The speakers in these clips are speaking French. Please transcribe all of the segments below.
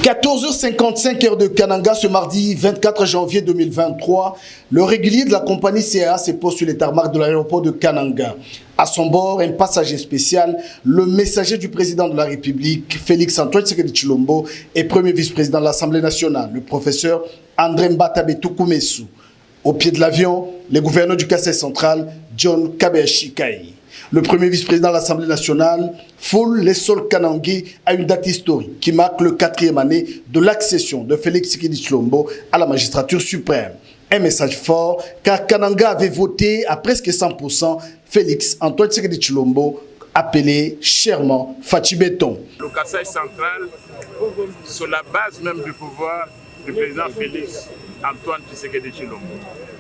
14h55 heure de Kananga ce mardi 24 janvier 2023. Le régulier de la compagnie CAA se pose sur les tarmacs de l'aéroport de Kananga. À son bord, un passager spécial, le messager du président de la République, Félix Antoine Tshisekedi Tshilombo, et premier vice-président de l'Assemblée nationale, le professeur André Mbatabe Tukumesu. Au pied de l'avion, le gouverneur du Kasaï central, John Kabeshikaï. Le premier vice-président de l'Assemblée nationale foule les sols kanangais à une date historique qui marque le 4e année de l'accession de Félix Tshisekedi Tshilombo à la magistrature suprême. Un message fort car Kananga avait voté à presque 100% Félix Antoine Tshisekedi Tshilombo, appelé chèrement Fachi Béton. Le Kasaï central, sur la base même du pouvoir du président Félix Antoine Tshisekedi Tshilombo.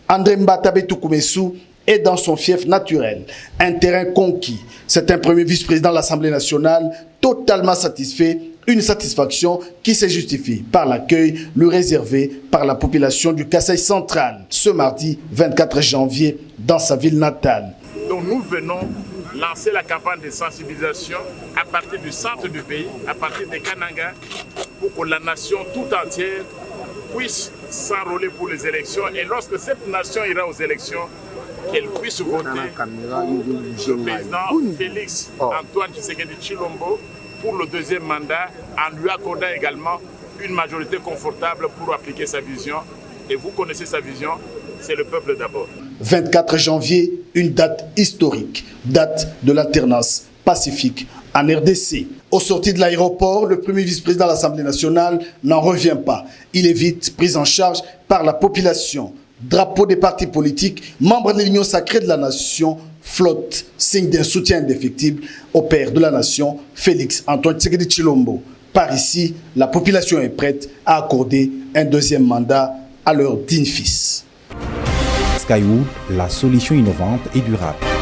André Mbatabe Tukumesu est dans son fief naturel, un terrain conquis. C'est un premier vice-président de l'Assemblée nationale totalement satisfait, une satisfaction qui se justifie par l'accueil lui réservé par la population du Kasaï central ce mardi 24 janvier dans sa ville natale. Donc nous venons lancer la campagne de sensibilisation à partir du centre du pays, à partir de Kananga, pour que la nation tout entière puisse s'enrôler pour les élections. Et lorsque cette nation ira aux élections, qu'elle puisse voter le président Félix Antoine Tshisekedi Tshilombo pour le deuxième mandat, en lui accordant également une majorité confortable pour appliquer sa vision. Et vous connaissez sa vision, c'est le peuple d'abord. 24 janvier, une date historique, date de l'alternance pacifique en RDC. Au sorti de l'aéroport, le premier vice-président de l'Assemblée nationale n'en revient pas. Il est vite pris en charge par la population. Drapeau des partis politiques, membres de l'Union sacrée de la nation, flotte, signe d'un soutien indéfectible au père de la nation, Félix Antoine Tshisekedi Tshilombo. Par ici, la population est prête à accorder un deuxième mandat à leur digne fils. Skywood, la solution innovante et durable.